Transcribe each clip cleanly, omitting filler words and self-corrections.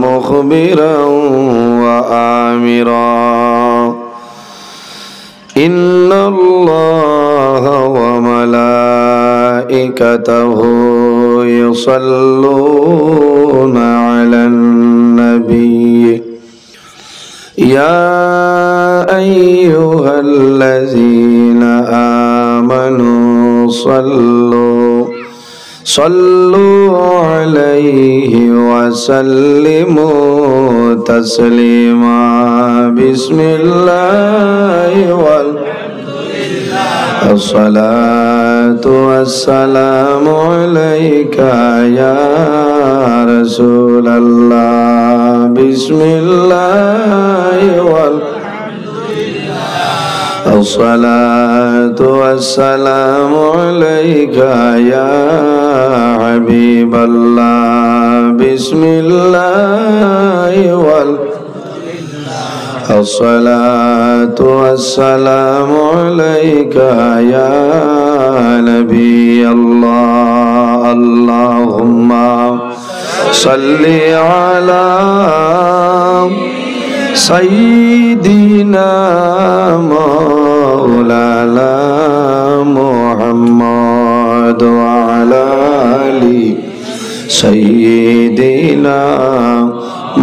مخبرا وآمرا إن الله وملائكته يصلون على النبي يا أيها الذين آمنوا صلوا عليه وسلموا تسليما بسم الله والصلاة والسلام عليك يا رسول الله بسم الله والصلاة والسلام عليك يا حبيب الله بسم الله الصلاة والسلام عليك يا نبي الله اللهم صل على سيدنا مولانا محمد وعلى آل سيدنا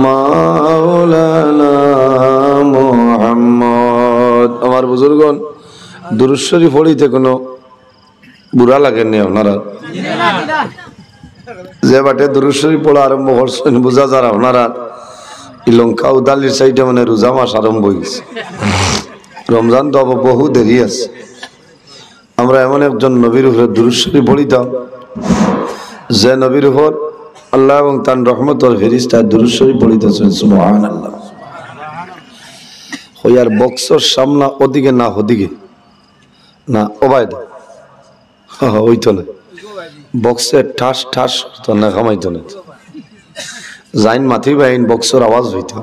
مولانا محمد আমার বুজুর্গণ দুরূদ শরীফ পড়িতে কোনো বুড়া লাগেনি আপনারা যে বাটে দুরূদ শরীফ পড়া আরম্ভ করছেন বুঝা যারা আপনারা লঙ্কা উদালির সাইডে মানে রোজা মাস আরম্ভ হয়েছে রমজান তো বহু দেরি আছে আমরা এমন একজন নবীর উপরে দুরূদ শরীফ পড়িতাম যে নবীর উপর আল্লাহ এবং তার রহমতের ফেরেশতা দুরূদ শরীফ পড়িতেছেন সুবহানাল্লাহ হইয়ার বক্সর সামনা ওদিকে না ওদিকে না ওবায়দা ওই তো না বক্সে ঠাস ঠাস তো না কামাইতো না জাইন মাথি বাইন বক্সর আওয়াজ হইতো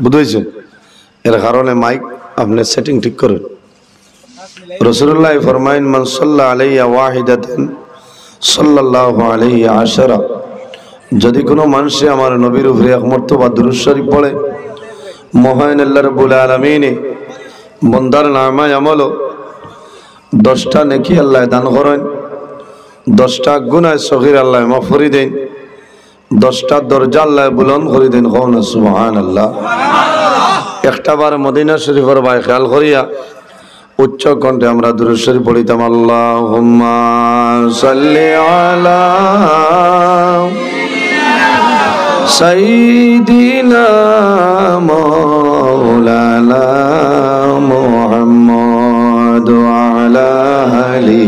বুঝেছেন এর কারণে মাইক আপনি সেটিং ঠিক করুন রাসূলুল্লাহ ফরমায়েন মান সাল্লা আলাইয়া ওয়াহিদাতান সাল্লাল্লাহু আলাইহি আশারা যদি কোনো মানুষ আমার নবীর উপরে এক মর্তবা দুরূদ শরীফ পড়ে মহান আল্লাহ রাব্বুল আলামিন বান্দার নামায় আমল 10টা নেকি আল্লাহ দান করেন 10টা গুনাহ সগীর আল্লাহ মাফ করে দেন 10টা দরজা আল্লাহ বুলন্দ করে দেন কোন সুবহানাল্লাহ একটা বার মদিনা শরীফের ভাই খেয়াল করিয়া উচ্চ কণ্ঠে আমরা দুরূদ শরীফ পড়িতাম আল্লাহুম্মা সাল্লি আলা সাইয়্যিদিনা মাওলানা মুহাম্মদ ওয়া আলা আলি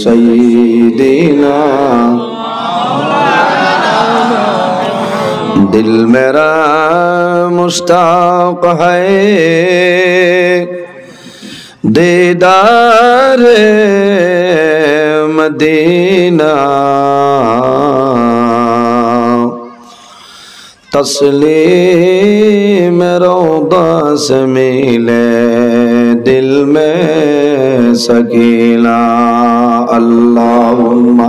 সাইয়্যিদিনা दिल मेरा मुश्ताक है दीदार मदीना तस्लीम रौदा से मिले दिल में सकीना अल्लाहुम्मा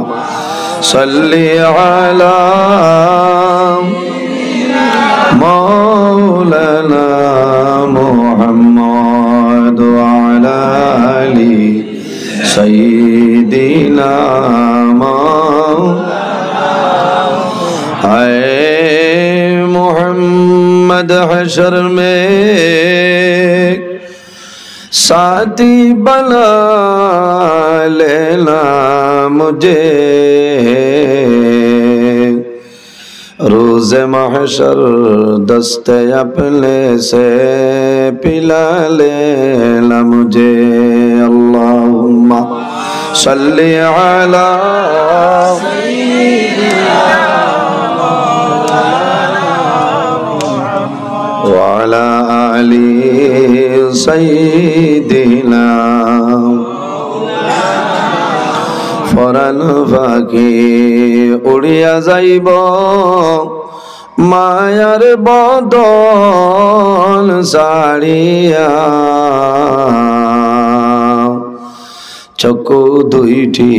सल्ली अला मौलाना मुहम्मद वाला अली सय्यिदिना हाय मोहम्मद हशर में साथी बना लेना मुझे रोज़ महशर दस्ते अपने से पिला लेना मुझे अल्लाहुम्मा सल्ली अला वाला आली सय्यिदिना फरन फाकी उड़िया जाइब मायार बदन साड़िया चकु दुईटी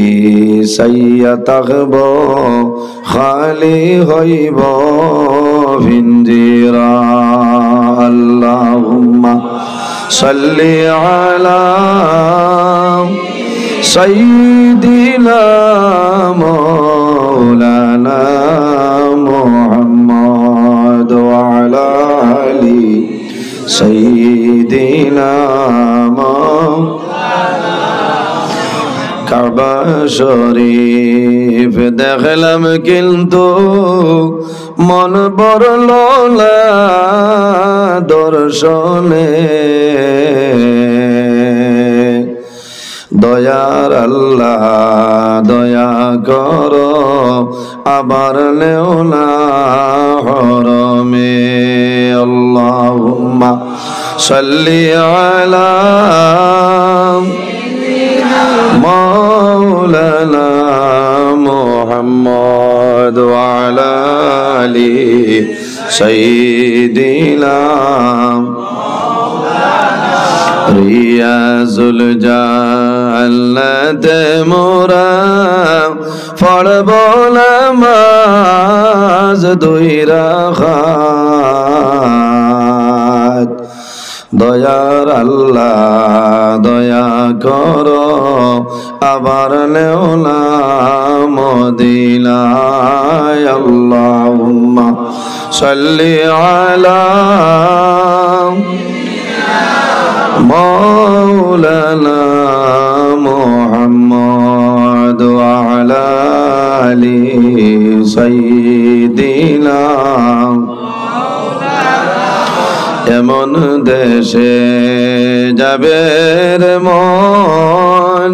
साइया ताकब खाली हईब خنزيرا اللهم صل على سيدنا مولانا محمد وعلى آل سيدنا কাবা শরীফ দেখলাম কিন্তু মন ভরল না দর্শনে দয়ার আল্লাহ দয়া করো আবার নেও না হরমে আল্লাহুম্মা সাল্লি আলা مولانا محمد وعلى آل سيدنا رياض الجنة মোরা পড়ব নামাজ দুই রাকাত দয়ার আল্লাহ দয়া করো আবার নেও না মদিনায় আল্লাহুম্মা সাল্লি আলা মাওলানা মুহাম্মদ ওয়া আলা আলি সাইয়্যিদিনা এমন দেশে যাবে রে মন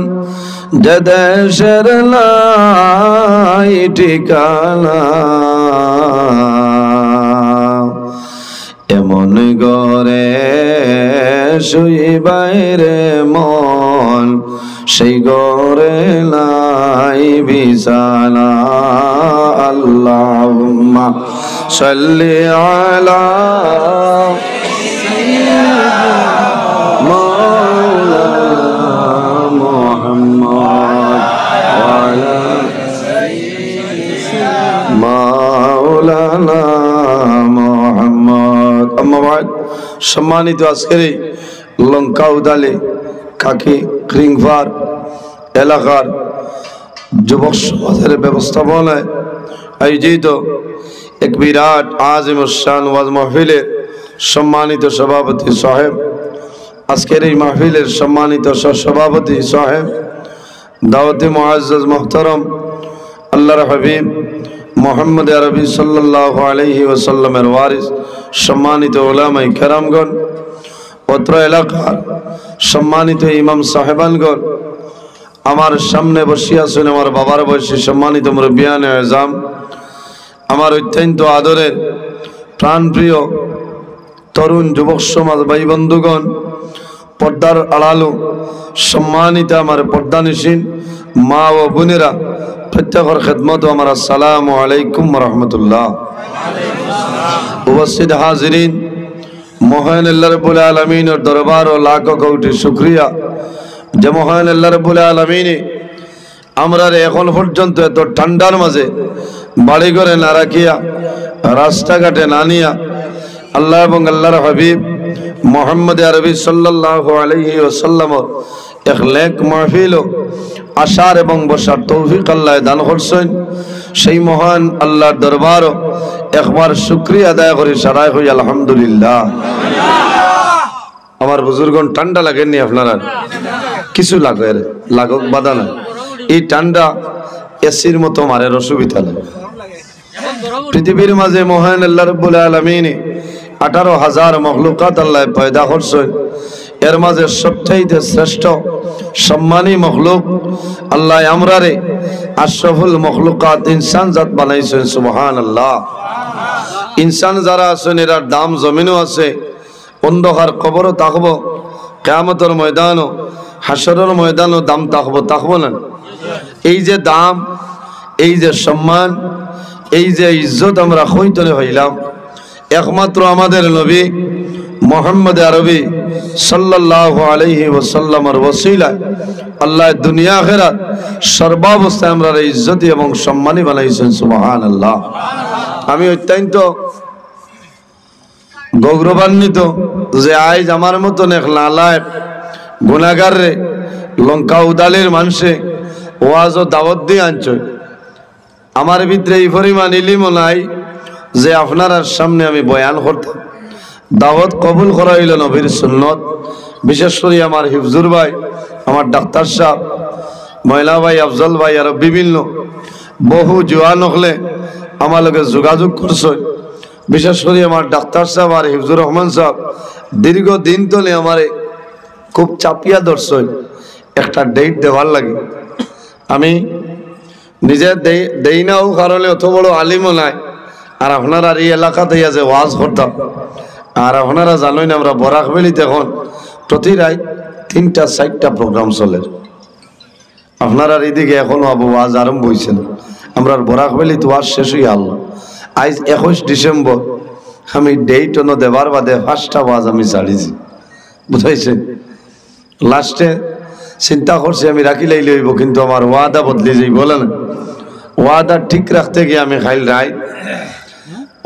যে দেশের নাই ঠিকানা এমন ঘরে শুইবাই রে মন সেই ঘরে নাই বিছানা আল্লাহুম্মা সাল্লি আলা মাওলানা মুহাম্মদ আম্মা বাদ সম্মানিত আজকের এই লঙ্কা উদালে কাকি ক্রিংভার এলাকার যুবক সমাজের ব্যবস্থাপনায় আয়োজিত এক বিরাট আজিম শান ওয়াজ মাহফিলের সম্মানিত সভাপতি সাহেব আজকের এই মাহফিলের সম্মানিত সভাপতি সাহেব দাওয়াতে মুআজ্জাজ মুহতারাম আল্লাহর হাবিব মুহাম্মদ আরবি সাল্লাল্লাহু আলাইহি ওয়াসাল্লামের ওয়ারিস সম্মানিত উলামায়ে কেরামগণ অত্র এলাকার সম্মানিত ইমাম সাহেবানগণ আমার সামনে বসে আছেন আমার বাবার বয়সী সম্মানিত মুরব্বিয়ানে আযম আমার অত্যন্ত আদরের প্রাণপ্রিয় তরুণ যুবক সমাজ ভাই বন্ধুগণ পর্দার আড়ালো সম্মানিত আমার পর্দানিশীন মা ও বোনেরা প্রত্যেকের খেদমত আমার আসসালামু আলাইকুম ওয়া রাহমাতুল্লাহ উপস্থিত হাজিরিন মহান আল্লাহ রাব্বুল আলামিনের দরবার ও লাখ কোটি শুকরিয়া যে মহান আল্লাহ রাব্বুল আলামিন আমরা এখন পর্যন্ত এত ঠান্ডার মাঝে বাড়ি ঘরে না রাখিয়া রাস্তাঘাটে না নিয়া আল্লাহ এবং আল্লাহর হাবিব মুহাম্মদ আরবি সাল্লাল্লাহু আলাইহি ওয়াসাল্লামের এক লেক মাহফিল আশার এবং বসার তৌফিক আল্লাহ দান করছেন সেই মহান আল্লাহর দরবার একবার শুকরিয়া আদায় করি সারাই হই আলহামদুলিল্লাহ। আমার বুজুর্গন ঠান্ডা লাগেননি আপনারা কিছু লাগে লাগক বাধা নাই এই ঠান্ডা এসির মতো মারের অসুবিধা লাগে পৃথিবীর মাঝে মহান আল্লাহ রাব্বুল আলামিন 18,000 মখলুকাত আল্লাহ পয়দা করছেন এর মাঝে সবচাইতে শ্রেষ্ঠ সম্মানী মখলুক আল্লাহ আমরারে আশরাফুল মখলুকাত ইনসান জাত বানাইছেন সুবহানাল্লাহ। ইনসান যারা আছেন এর দাম জমিনও আছে অন্ধকার কবরও থাকবো কিয়ামতের ময়দানও হাসরের ময়দানও দাম থাকবো না এই যে দাম এই যে সম্মান এই যে ইজ্জত আমরা কইতলে হইলাম একমাত্র আমাদের নবী মুহাম্মদ আরবি সাল্লাল্লাহু আলাইহি ওয়াসাল্লামের ওসিলায় আল্লাহ দুনিয়া আখিরাত সর্বাবস্থায় আমরা ইজ্জত এবং সম্মানী বানাইছেন সুবহানাল্লাহ। আমি অত্যন্ত গৌরবান্বিত যে আজ আমার মতন এক নালায়েক গুনাহগার রে লঙ্কা উদালের মানুষে ওয়াজ ও দাওয়াত দিয়ে আনছে। আমার ভিতরে এই পরিমাণ ইলমও নাই যে আপনার সামনে আমি বয়ান করতাম। দাওয়াত কবুল করা হইল নবীর সুন্নত। বিশেষ করে আমার হিফজুর ভাই, আমার ডাক্তার সাহেব, ময়লা ভাই, আফজল ভাই, আরো বিভিন্ন বহু জোয়ান হলে আমার লগে যোগাযোগ করছে। বিশেষ করে আমার ডাক্তার সাহেব আর হিফজুর রহমান সাহেব দীর্ঘদিন ধরে আমার খুব চাপিয়া ধরছে একটা ডেট দেওয়ার লাগে। আমি নিজে দেই নাও কারণে অত বড় আলিমও নাই। আর আপনারা এই এলাকাতে যে ওয়াজ করতাম, আর আপনারা জানোই না আমরা বরাকবেলিতে এখন প্রতি রাত 3টা-4টা প্রোগ্রাম চলে। আপনারা এইদিকে এখনো আবু ওয়াজ আরম্ভ হয়েছে না। আমরা বরাকবেলিতে ওয়াজ শেষ হয়ে আল্লাহ আজ 21 ডিসেম্বর আমি ডেট অন্য দেবার বাদে 5টা ওয়াজ আমি ছাড়িছি, বুঝাইছে। লাস্টে চিন্তা করছি আমি রাখি লাইলে হইব, কিন্তু আমার ওয়াদা বদলে যাই বলে না। ওয়াদা ঠিক রাখতে গিয়ে আমি খাইল রাই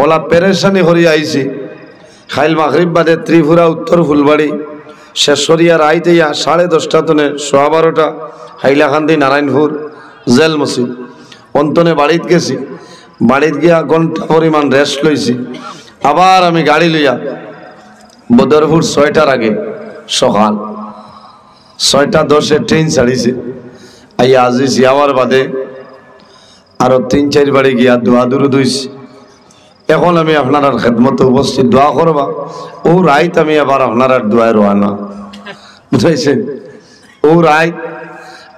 ওলা পেরেশানি হরিয়া আইছি। খাইল মাগরিব বাদে ত্রিপুরা উত্তর ফুলবাড়ি শেষ সরিয়া রাইতে 10:30 তনে 12:15 হাইলাকান্দি নারায়ণপুর জেল মসজিদ অন্তনে বাড়িত গেছি। বাড়িত গিয়া ঘন্টা পরিমাণ রেস্ট লইছি। আবার আমি গাড়ি লইয়া বদরপুর 6টার আগে সকাল 6:10 ট্রেন ছাড়িছে। আইয়া আজিছি আমার বাদে আরো 3-4 বাড়ি গিয়া দোয়া দুরুদ হইছি। এখন আমি আপনার খেদমতে উপস্থিত দোয়া করবা। ও রাইত আমি আবার আপনার দোয়ায় রোয়ানা, বুঝাইছে। ও রাইত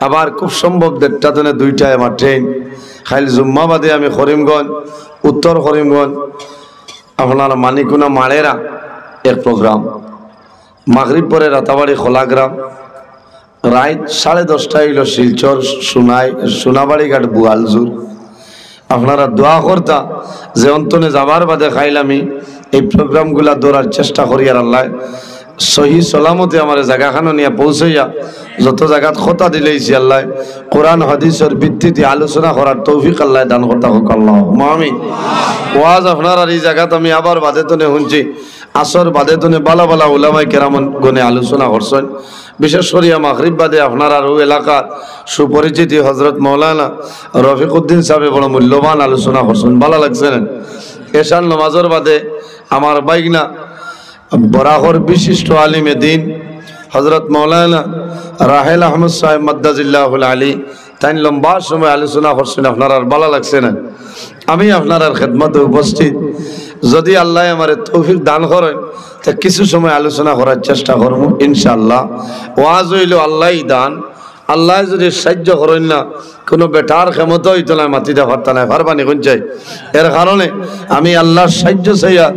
আবার খুব সম্ভব 1:30 তনে 2টায় আমার ট্রেন। খাইল জুম্মা বাদে আমি করিমগঞ্জ, উত্তর করিমগঞ্জ আপনার মানিকুনা মাড়েরা এক প্রোগ্রাম। মাগরিব পরে রাতাবাড়ি খোলাগ্রাম। রাত 10:30টায় হইল শিলচর সোনাবাড়ি ঘাট বুয়ালজুর। আপনারা দোয়া করতা যে অন্তনে যাবার বাদে খাইল আমি এই প্রোগ্রামগুলা দৌড়ার চেষ্টা করি। আর আল্লাহ সহি সলামতে আমার জায়গাখানো নিয়ে পৌঁছাইয়া যত জায়গাত কথা দিলেইছি আল্লাহ কোরআন হাদিসের ভিত্তিতে আলোচনা করার তৌফিক আল্লাহ দান করতে হোক আল্লাহ আমিন। ওয়াজ আপনার আর এই জায়গাত আমি আবার বাদে তনে শুনছি, আসর বাদে তনে বালা বালা উলামায়ে কেরাম গনে আলোচনা করছেন। বিশেষ করে মাগরিব বাদে আপনার আর ওই এলাকার সুপরিচিত হজরত মৌলানা রফিকুদ্দিন সাহেব বড় মূল্যবান আলোচনা করছেন, ভালো লাগছে না। এশার নামাজের বাদে আমার বাইগনা বরাহর বিশিষ্ট আলিমে দিন হজরত মৌলানা রাহেল আহমদ সাহেব মাদ্দাজিল্লাহুল আলী তাই লম্বা সময় আলোচনা করছেন। আপনার আর ভালো লাগছে না। আমি আপনার খেদমতে উপস্থিত, যদি আল্লাহ আমার তৌফিক দান করেন তা কিছু সময় আলোচনা করার চেষ্টা করব ইনশাআল্লাহ। ওয়াজ হইল আল্লাহই দান। আল্লাহ যদি সাহায্য করেন না, কোনো বেটার ক্ষমতা হইতো না, মাতিতে পারত না, পারবানি কোন চাই। এর কারণে আমি আল্লাহর সাহায্য চাইয়া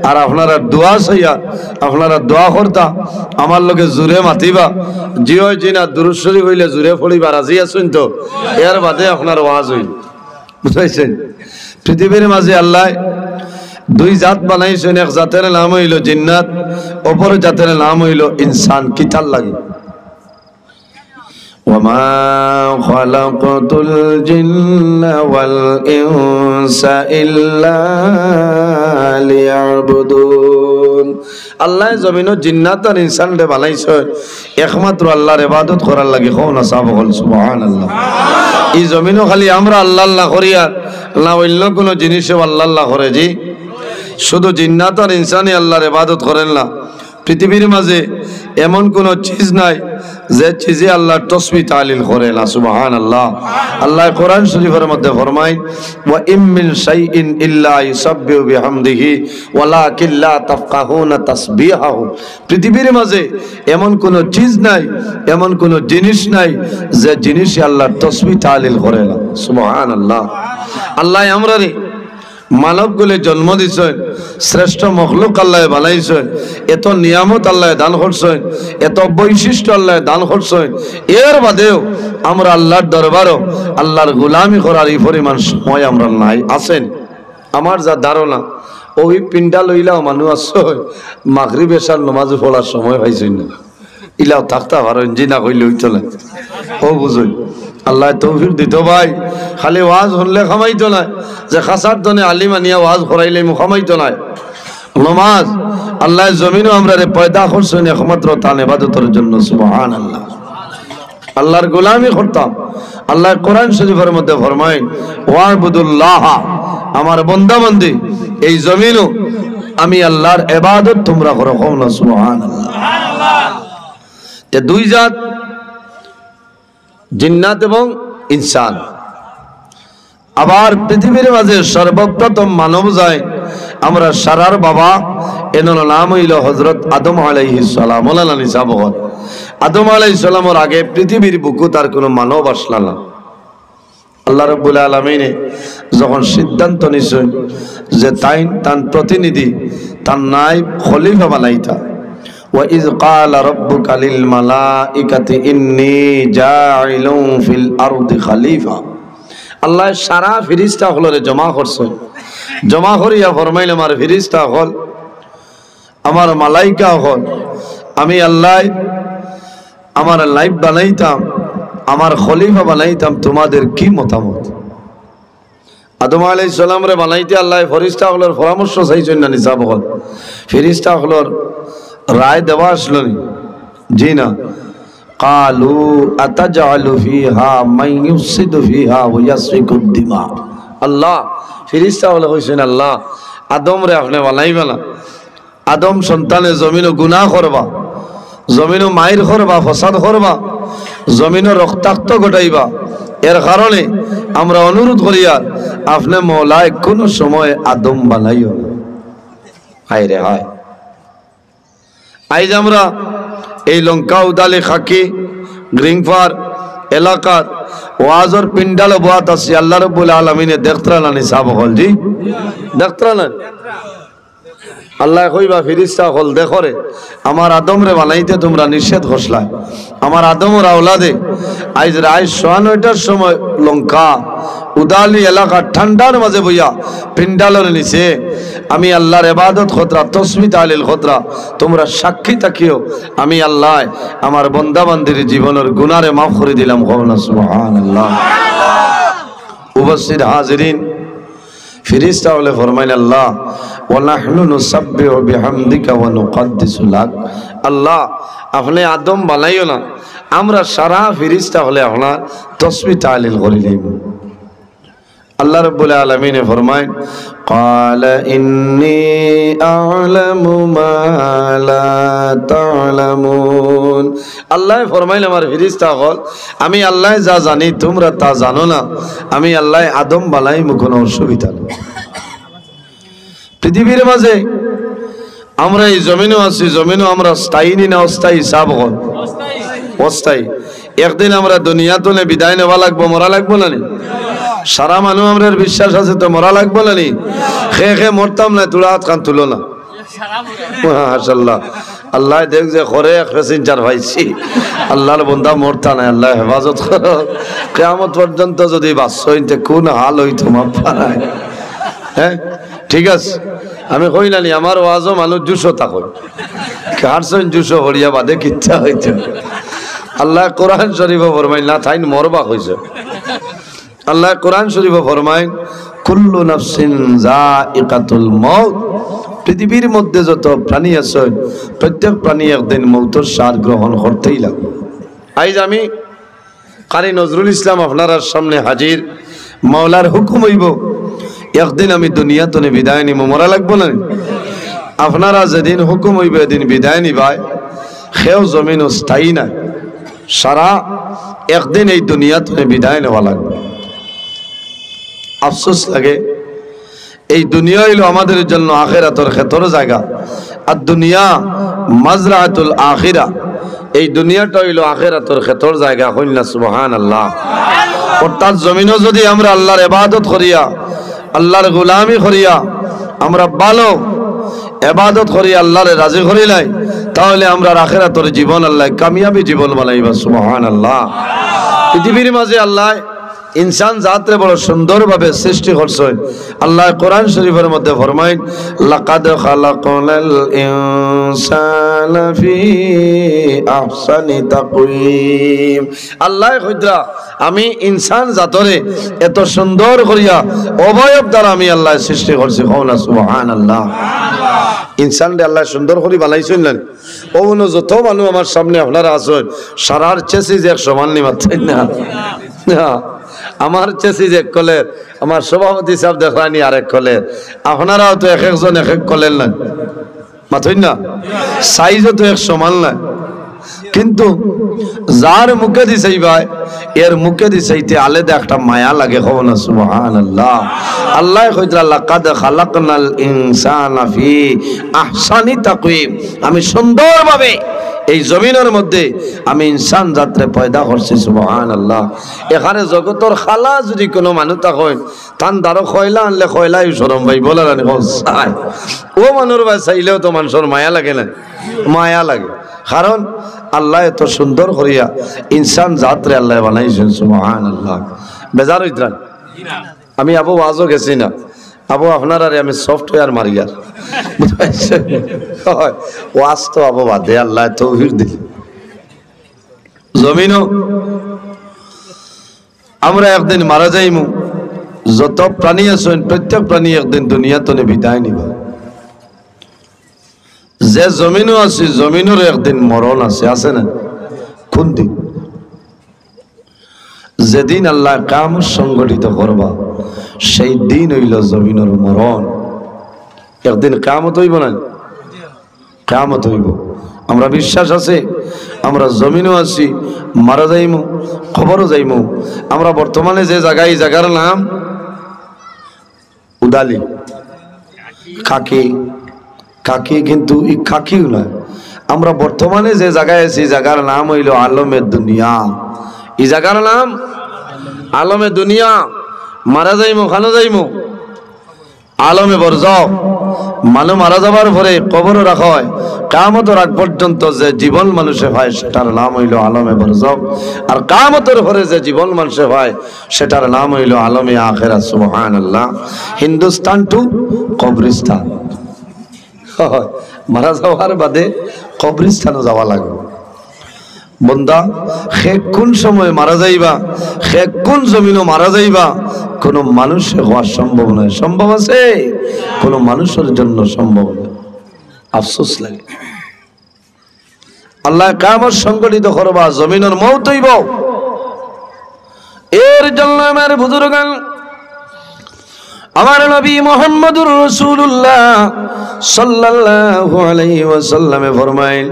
আর আপনারা দোয়া চাইয়া আপনারা দোয়া করতা আমার লগে জোরে মাতিবা। জিও জিনা দুরূদ শরীফ হইলে জোরে পড়িবা, রাজি আছেন তো? এর বাদে আপনার ওয়াজ হইল, বুঝাইছেন। পৃথিবীর মাঝে আল্লাহ 2 জাত বানাইছেন। এক জাতের নাম হইল জিন্নাত, অপর জাতের নাম হইল ইনসান। কিতাল লাগে وما خلقت الجن والإنس إلا ليعبدون। আল্লাহ জমিনো জিন্নাত আর ইনসান রে বানাইছে একমাত্র আল্লাহর ইবাদত করার লাগি। কোনা সাব বল সুবহানাল্লাহ। এই জমিনো খালি আমরা আল্লাহ আল্লাহ করিয়া না অন্য কোন জিনিসও আল্লাহ আল্লাহ করে। জি, শুধু জিন্নাত আর ইনসানই আল্লাহর ইবাদত করেন না। পৃথিবীর মাঝে এমন কোন চিজ নাই যে চিজে আল্লাহর তাসবিহ তাহলিল করে না। সুবহানাল্লাহ। আল্লাহ কোরআন শরীফের মধ্যে ফরমায় ওয়া ইম মিন শাইইন ইল্লা ইউসাব্বিহু বিহামদিহি ওয়ালাকিন লা তাফকাহুনা তাসবিহাহু। পৃথিবীর মাঝে এমন কোন চিজ নাই, এমন কোন জিনিস নাই যে জিনিসে আল্লাহর তাসবিহ তাহলিল করে না। সুবহানাল্লাহ। আল্লাহ আমরারে মানব গুলে জন্ম দিছেন, শ্রেষ্ঠ মখলুক আল্লাহ বানাইছেন, এত নিয়ামত আল্লাহ দান করছেন, এত বৈশিষ্ট্য আল্লাহ দান করছেন। এর বাদেও আমরা আল্লাহর দরবারও আল্লাহর গোলামি করার এই পরিমাণ সময় আমরা নাই। আছেন আমার যা ধারণা ওই পিন্ডা লইলাও মানুষ আসছে মাগরিব এশার নামাজ পড়ার সময় পাইছেন না। ইলাও থাকতে পারেন, জিনা কইলে হইতো না। ও বুঝুন আল্লাহ তৌফিক দিত ভাই। খালি ওয়াজ শুনলে খামাইতো না, যে খাসার দনে আলিম আনিয়া ওয়াজ করাইলে খামাইতো না। নামাজ আল্লাহ জমিনও আমরা পয়দা করছেন একমাত্র তার ইবাদতের জন্য। সুবহানাল্লাহ। আল্লাহর গোলামি করতাম। আল্লাহ কোরআন শরীফের মধ্যে ফরমায় ওয়াবুদুল্লাহ, আমার বান্দা বান্দি এই জমিনও আমি আল্লাহর ইবাদত তোমরা করো। সুবহানাল্লাহ। তে দুই জাত, জিন্নাত এবং ইনসান। আবার পৃথিবীর মাঝে সর্বপ্রথম মানব যায় আমরা সারার বাবা, এনার নাম হইল হযরত আদম আলাইহিস সালাম। ওলানা নিসাব হল আদম আলাইহিস সালামের আগে পৃথিবীর বুকু তার কোনো মানব আসলা না। আল্লাহ রাব্বুল আলামিন যখন সিদ্ধান্ত নিছেন যে তার প্রতিনিধি, তার নায়েব খলিফা বানাইতা, وَإِذْ قَالَ رَبُّكَ لِلْمَلَائِكَةِ إِنِّي جَاعِلٌ فِي الْأَرْضِ خَلِيفَةً। আল্লাহ সারা ফেরেশতা হলরে জমা করছেন। জমা করিয়া ফরমাইল আমার ফেরেশতা হল, আমার মালাইকা হল, আমি আল্লাহ আমার লাইফ বানাইতাম, আমার খলিফা বানাইতাম, তোমাদের কি মতামত? আদম আলাইহিস সালাম রে বানাইতে আল্লাহ ফেরেশতা হলর পরামর্শ চাইছেন না নিসাব হল? ফেরেশতা হলর রায় দেওয়া আসলো নি? জি না। কালু আতাজালু ফিহা মান ইউফসিদু ফিহা ওয়া ইয়াসফিকুদ দিমা। আল্লাহ ফেরেশতা হলে কইছেন, আল্লাহ আদম রে আপনি বানাইবা না, আদম সন্তানে জমিনও গুনাহ করবা, জমিনও মাইর করবা, ফসাদ করবা, জমিনও রক্তাক্ত ঘটাইবা। এর কারণে আমরা অনুরোধ করিয়া আপনি মওলায় কোন সময় আদম বানাইও না। হায় রে হায়। আইজ আমরা এই লঙ্কা উদালি খাকি গ্রিংফার এলাকার ওয়াজর পিন্ডাল বাত আছে। আল্লাহ রাব্বুল আলামিনে দেখতরা না নিসাব হল? জি দেখতরা না। আল্লাহ কইবা ফেরেশতা হল দেখরে আমার আদম রে বানাইতে তোমরা নিষেধ করছলা, আমার আদমের আওলাদে আইজ রায় ৯:৯টার সময় লঙ্কা উদালি এলাকা ঠান্ডার মাঝে বইয়া পিন্ডালের নিচে আমি আল্লাহর ইবাদত খতরা তসবিহ তাহলিল খতরা তোমরা সাক্ষী থাকিও আমি আল্লাহ আমার বান্দা বান্দির জীবনের গুনারে মাফ করে দিলাম। সুবহানাল্লাহ। উপস্থিত হাজিরিন, ফেরেশতা হলে ফরমাইল আল্লাহ ওয়া নাহনু নুসাব্বিহু বিহামদিকা ওয়া নুকদ্দিসু লাক। আল্লাহ আপনি আদম বানাইও না, আমরা সারা ফেরেশতা হলে আপনার তসবিহ তাহলিল করি লইব। আল্লাহ রাব্বুল আলামিন ফরমায় ক্বালা ইন্নী আ'লামু মা লা তা'লামুন। আল্লাহ ফরমাইল আমার ফেরেশতা হল আমি আল্লাহ যা জানি তোমরা তা জানো না। আমি আল্লাহ আদম বানাইমু, কোনো অসুবিধা নেই। পৃথিবীর মাঝে আমরা এই জমিনও আছি, জমিনও আমরা স্থায়ী না অস্থায়ী? হিসাব হল অস্থায়ী। একদিন আমরা দুনিয়া তুলে বিদায় নেওয়া লাগবো, মরা লাগবো না? সারা মানুষ আমরা বিশ্বাস আছে তো মরা লাগবো না? খে মরতাম না, তোরা হাত কান তুলো না। মাশাআল্লাহ। আল্লাহ দেখ যে করে এক প্যাসেঞ্জার পাইছি, আল্লাহর বান্দা মরতা নাই। আল্লাহ হেফাজত করো। কিয়ামত পর্যন্ত যদি বাঁচতে কোন হাল হইতো মাপ পায়। হ্যাঁ ঠিক আছে, আমি কই নানি আমার ওয়াজও মানুষ জুসো থাকো কারসন জুসো হরিয়া বাদে কিচ্ছা হইতো। আল্লাহ কোরআন শরীফে ফরমাই না থাইন মরবা হইছে। আল্লাহ কোরআন শরীফে ফরমায় কুল্লু নাফসিন যায়িকাতুল মাউত। পৃথিবীর মধ্যে যত প্রাণী আছে প্রত্যেক প্রাণী একদিন মৌতের স্বাদ গ্রহণ করতেই লাগবে। আজ আমি কারি নজরুল ইসলাম আপনার সামনে হাজির। মাওলার হুকুম হইব একদিন আমি দুনিয়াতে বিদায় নিব, মরা লাগবো না? আপনারা যেদিন হুকুম হইবে এদিন বিদায় নিবাই। সেও জমিন স্থায়ী নাই, সারা একদিন এই দুনিয়াতে বিদায় নেওয়া লাগবে। আফসোস লাগে এই দুনিয়া হইল আমাদের জন্য আখিরাতের ক্ষেত্র জায়গা। আর দুনিয়া মাজরাতুল আখিরা, এই দুনিয়াটা হইল আখিরাতের ক্ষেত্র জায়গা। হইনা সুবহানাল্লাহ। অর্থাৎ জমিনও যদি আমরা আল্লাহর ইবাদত করিয়া আল্লাহর গোলামি করিয়া আমরা ভালো ইবাদত করিয়া আল্লাহরে রাজি করি নাই, তাহলে আমরা আখিরাতের জীবন আল্লাহ কামিয়াবি জীবন বানাইবা। সুবহানাল্লাহ। পৃথিবীর মাঝে আল্লাহ ইনসান জাতরে বড় সুন্দরভাবে সৃষ্টি করছেন। আল্লাহ কোরআন শরীফের মধ্যে ফরমায় লাকাদ খালাকনাল ইনসানা ফি আহসানি তাকওয়িম। আল্লাহ কইরা আমি ইনসান জাতরে এত সুন্দর করিয়া অবয়ব দ্বারা আমি আল্লাহ সৃষ্টি করছি। কওনা সুবহানাল্লাহ। ইনসান রে আল্লাহ সুন্দর করে বানাইছেন না ওন যত মানুষ আমার সামনে আপনারা আছেন সারার চেসি যে এক সমান নি মাত্রাই না আমার চেসি যে এক কলের আমার সভাপতি সাহেব দেখানি আরেক কলের আপনারাও তো এক একজন এক এক কলের না মাত্রই না সাইজও তো এক সমান না কিন্তু যার মুখে দিছাই ভাই এর মুখে দিছাইতে আলাদা একটা মায়া লাগে হবো না সুবহানাল্লাহ আল্লাহ কইতরা লাকাদ খালাকনাল ইনসানা ফি আহসানি তাকওয়িম আমি সুন্দরভাবে এই জমিনের মধ্যে আমি ইনসান জাতরে পয়দা করছি সুবহানাল্লাহ এখানে জগতের খালা যদি কোনো মানুষ থাকেন তান দারো খয়লা আনলে খয়লাই শরম ভাই বলার আনি চাই ও মানুষ ভাই চাইলেও তো মানুষের মায়া লাগে না মায়া লাগে কারণ আল্লাহ এত সুন্দর করিয়া ইনসান জাতরে আল্লাহ বানাইছেন সুবহানাল্লাহ বেজার হইতরান আমি আবু ওয়াজও গেছি না আবু আপনার আর আমি সফটওয়্যার মারিয়ার ওয়াজ তো আবু বাদে আল্লাহ তৌফিক দিল জমিনও আমরা একদিন মারা যাইমু যত প্রাণী আছেন প্রত্যেক প্রাণী একদিন দুনিয়া তনে বিদায় নিব যে জমিনও আছে জমিনের একদিন মরণ আছে না কোন দিন যেদিন আল্লাহ কিয়ামত সংগঠিত করবা সেই দিন হইল জমিনের মরণ একদিন কিয়ামত হইব না কিয়ামত হইব আমরা বিশ্বাস আছে আমরা জমিনও আছি মারা যাইমু খবরও যাইমু আমরা বর্তমানে যে জায়গা এই জায়গার নাম উদালি খাকি খাকি কিন্তু এই খাকিও নয় আমরা বর্তমানে যে জায়গায় আছি জায়গার নাম হইল আলমের দুনিয়া এই জায়গার নাম আলমে দুনিয়া মারা যাইমু খানো যাইমু আলমে বরজাখ মানুষ মারা যাবার পরে কবর রাখা হয় কিয়ামতের আগ পর্যন্ত যে জীবন মানুষে পায় সেটার নাম হইল আলমে বরজাখ আর কিয়ামতের পরে যে জীবন মানুষে পায় সেটার নাম হইল আলমে আখিরাত সুবহানাল্লাহ হিন্দুস্তান টু কবরিস্তান মারা যাওয়ার বাদে কবরিস্তানে যাওয়া লাগবে বন্দা সে কোন সময় মারা যাইবা সে কোন জমিনও মারা যাইবা কোন মানুষের হওয়া সম্ভব নয় সম্ভব আছে কোন মানুষের জন্য সম্ভব নয় আফসোস লাগে আল্লাহ কিয়ামত সংগঠিত করবা জমিনের মউত হইব এর জন্য আমার বুজুর্গান আমার নবী মুহাম্মদুর রাসূলুল্লাহ সাল্লাল্লাহু আলাইহি ওয়াসাল্লামে ফরমাইল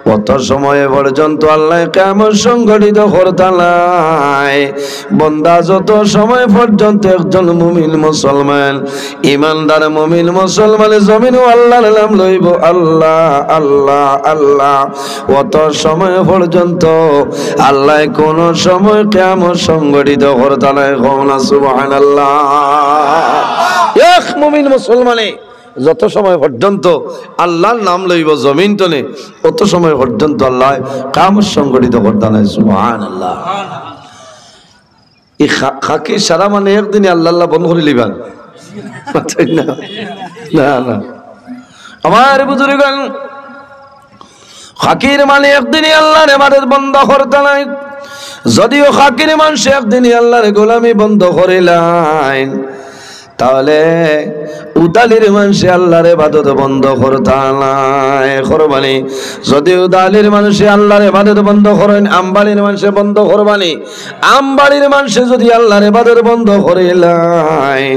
কত সময় পর্যন্ত আল্লাহ কিয়ামত সংগঠিত করতালাই বান্দা যত সময় পর্যন্ত একজন মুমিন মুসলমান ঈমানদার মুমিন মুসলমান জমিনে আল্লাহর নাম লইব আল্লাহ আল্লাহ আল্লাহ কত সময় পর্যন্ত আল্লাহ কোন সময় কিয়ামত সংগঠিত করতালাই কোনা সুবহানাল্লাহ এক মুমিন মুসলমানে যত সময় পর্যন্ত আল্লাহর নাম লইব জমিন তনে তত সময় পর্যন্ত আল্লাহ কিয়ামত সংগঠিত করতেন সুবহানাল্লাহ এই খাকি সারা মানে একদিন আল্লাহ আল্লাহ বন্ধ করে লিবান না না আমার বুজুর্গান খাকির মানে একদিন আল্লাহর ইবাদত বন্ধ করতেন যদিও খাকির মানুষ একদিন আল্লাহর গোলামি বন্ধ করিলেন তাহলে উদালির মানুষে আল্লাহর ইবাদত বন্ধ করবানি যদি উদালির মানুষে আল্লাহর ইবাদত বন্ধ করেন আমবাড়ির মানুষে বন্ধ করবানি আমবাড়ির মানুষে যদি আল্লাহর ইবাদত বন্ধ করিলেন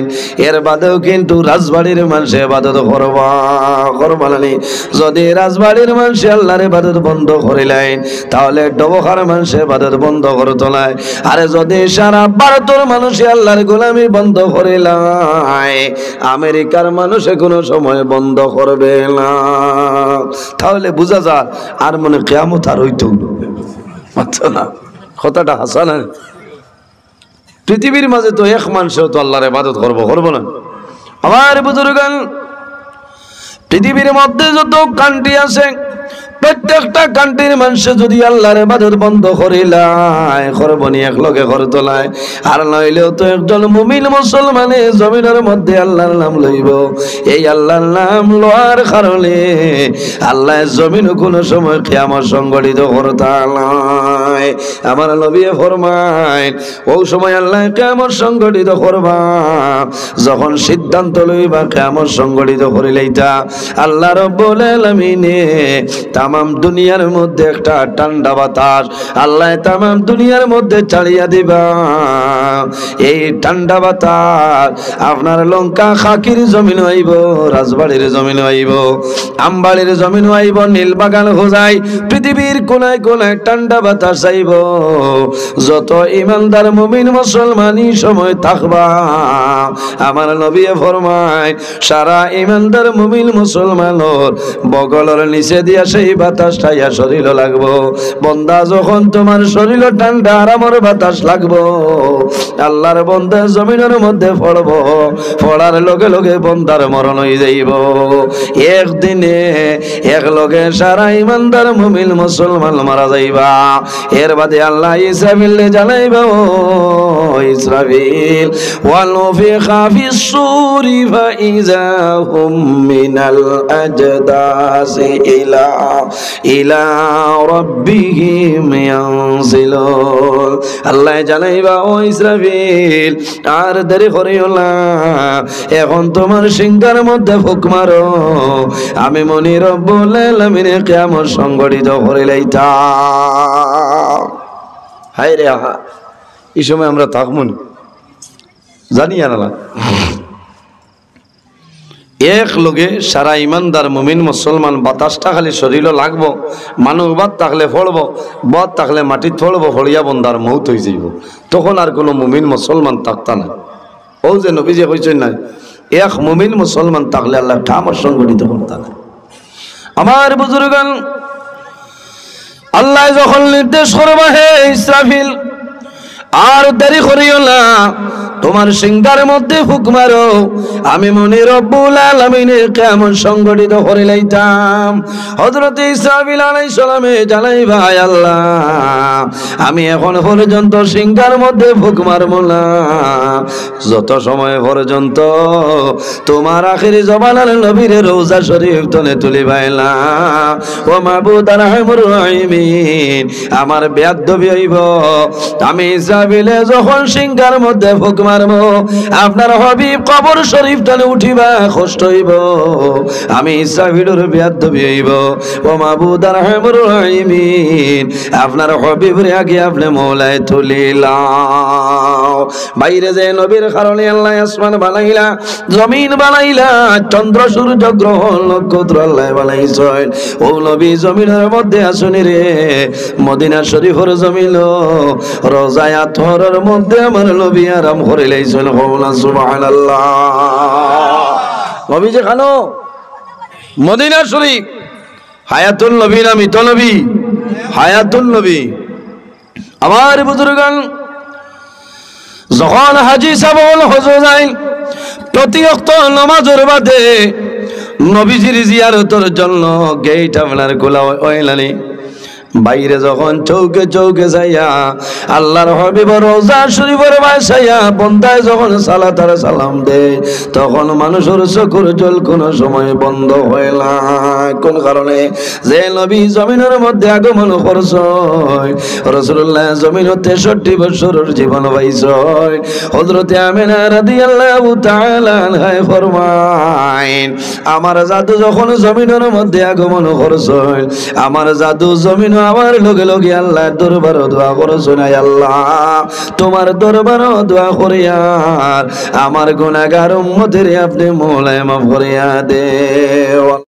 এর বাদেও কিন্তু রাজবাড়ির মানুষে ইবাদত করবানি যদি রাজবাড়ির মানুষে আল্লাহর ইবাদত বন্ধ করিলেন তাহলে ডবখার মানুষে ইবাদত বন্ধ করতো না আরে যদি সারা ভারতের মানুষে আল্লাহর গোলামি বন্ধ করিলেন আমেরিকার মানুষ কোনো সময় বন্ধ করবে না তাহলে বোঝা যায় আর মনে কিয়ামত আর হইতো না কথাটা হাসা না পৃথিবীর মাঝে তো এক মানুষও তো আল্লাহর ইবাদত করবো না আমার বুজুর্গান পৃথিবীর মধ্যে যত কান্ট্রি আছে প্রত্যেকটা কান্ট্রির মানুষ যদি আল্লাহর ইবাদত বন্ধ করিলায় করবনি একলগে করতলায় আর নইলেও তো একজন মুমিন মুসলমানে জমিনের মধ্যে আল্লাহর নাম লইব এই আল্লাহর নাম লওয়ার কারণে আল্লাহ জমিন কোন সময় কিয়ামত সংগঠিত করতে নাই আমার নবী ফরমায় ওই সময় আল্লাহ কিয়ামত সংগঠিত করবা যখন সিদ্ধান্ত লইবা কিয়ামত সংগঠিত করিলেইতা আল্লাহ রাব্বুল আলামিনে তামাম দুনিয়ার মধ্যে একটা ঠান্ডা বাতাস আল্লাহ তামাম দুনিয়ার মধ্যে ছাড়িয়া দিবা এই ঠান্ডা বাতাস আপনার লঙ্কা খাকির জমিন হইব রাজবাড়ির জমিন হইব আমবাড়ির জমিন হইব নীলবাগান হোজাই পৃথিবীর কোনায় কোনায় ঠান্ডা বাতাস আইব যত ইমানদার মুমিন মুসলমানই সময় থাকবা আমার নবী ফরমায় সারা ইমানদার মুমিন মুসলমানের বগলের নিচে দিয়া সেই বাতাসটা ইয়া শরীর লাগবো বন্দা যখন তোমার শরীর ঠান্ডা আরামের বাতাস লাগবো আল্লাহর বন্দা জমিনের মধ্যে পড়বো পড়ার লগে লগে বন্দার মরণ হয়ে যাইব একদিনে এক লগে সারা ইমানদার মুমিন মুসলমান মারা যাইবা এর বাদে আল্লাহ ইসরাফিল জানাইব ইসরাফিল ওয়ানুফিখা ফিস সূরি ফাইযা হুম মিনাল আজদাসি ইলা রাব্বিহিম ইয়ানসিলুন আল্লাহ জানাইবা ও ইসরাফিল আর দেরি করিও না এখন তোমার সিংহার মধ্যে ফুক মারো আমি মনি রব্বুল আলামিনে কিয়ামত সংগঠিত করিলাইতাম হায় রে আহা এই সময় আমরা থাকবো না জানি না এক লগে সারা ইমানদার মুমিন মুসলমান বাতাসটা খালি শরীর লাগবো মানুষ বাদ থাকলে ফলবো বদ থাকলে মাটিত ফলবো ফলিয়া বন্দার মৌত হয়ে যাইব তখন আর কোনো মুমিন মুসলমান থাকতা না ও যে নবী যে কইছেন না এক মুমিন মুসলমান থাকলে আল্লাহ ঠামর সংগঠিত করতা না আমার বুজুর্গান আল্লাহ যখন নির্দেশ করবা হে ইসরাফিল আর দেরি করিও না তোমার সিংহার মধ্যে ফুক মারো আমি মনি রব্বুল আলামিনে কিয়ামত সংগঠিত করিলাইতাম হযরত ইসরাফিল আলাইহিস সালামে জানাই ভাই আল্লাহ আমি এখন পর্যন্ত সিংহার মধ্যে ফুক মারবো না যত সময় পর্যন্ত তোমার আখিরি জবানের নবীর রওজা শরীফ তনে তুলিবাই না ও মাবুদ আরহামুর রাহিমিন আমার বেয়াদবি হইব আমি ইসরাফিলে যখন সিংহার মধ্যে ফুক মারবো আপনার হাবিব কবর শরীফ তলে উঠিবা কষ্ট হইব আমি ইসরাফিলের বেয়াদবি হইব ও মাবুদ আরহামুর রাহিমিন আপনার হাবিবের আগে আপনি মওলায় তুলিলাও বাইরে যে নবীর কারণে আল্লাহ আসমান বানাইলা জমিন বানাইলা চন্দ্র সূর্য গ্রহ নক্ষত্র আল্লাহ বানাইছেন ও নবী জমিনের মধ্যে আসুনি রে মদিনা শরীফের জমিন রোজায় আতহরের মধ্যে আমার নবী আরাম করে লাইছেন কওলা সুবহানাল্লাহ নবী যে খানো মদিনা শরীফ হায়াতুল নবী না মৃত নবী হায়াতুল নবী আমার বুজুর্গান যখন হাজি সাহেব হজ যায় প্রতি ওয়াক্ত নামাজের বাদে নবীজির জিয়ারতের জন্য গেট আপনার খোলা হইলানি বাইরে যখন চৌকে চৌকে যাইয়া আল্লাহর হাবিব রওজা শরীফের বাসাইয়া বন্দায় যখন সালাত আর সালাম দেয় তখন মানুষের চোখের জল কোন সময় বন্ধ হয় না কোন কারণে যে নবী জমিনের মধ্যে আগমন করছেন রাসূলুল্লাহ জমিনে 63 বছরের জীবন পাইছেন হযরত আমিনা রাদিয়াল্লাহু তাআলা আনহা ফরমায়েন আমার জাদু যখন জমিনের মধ্যে আগমন করছেন আমার জাদু জমিন আমার লগে লগে আল্লাহ দরবার দোয়া করছেন আল্লাহ তোমার দরবার দোয়া করিয়া আমার গুনাহগার উম্মতের আপনি মওলায় মাফ করিয়া দেও।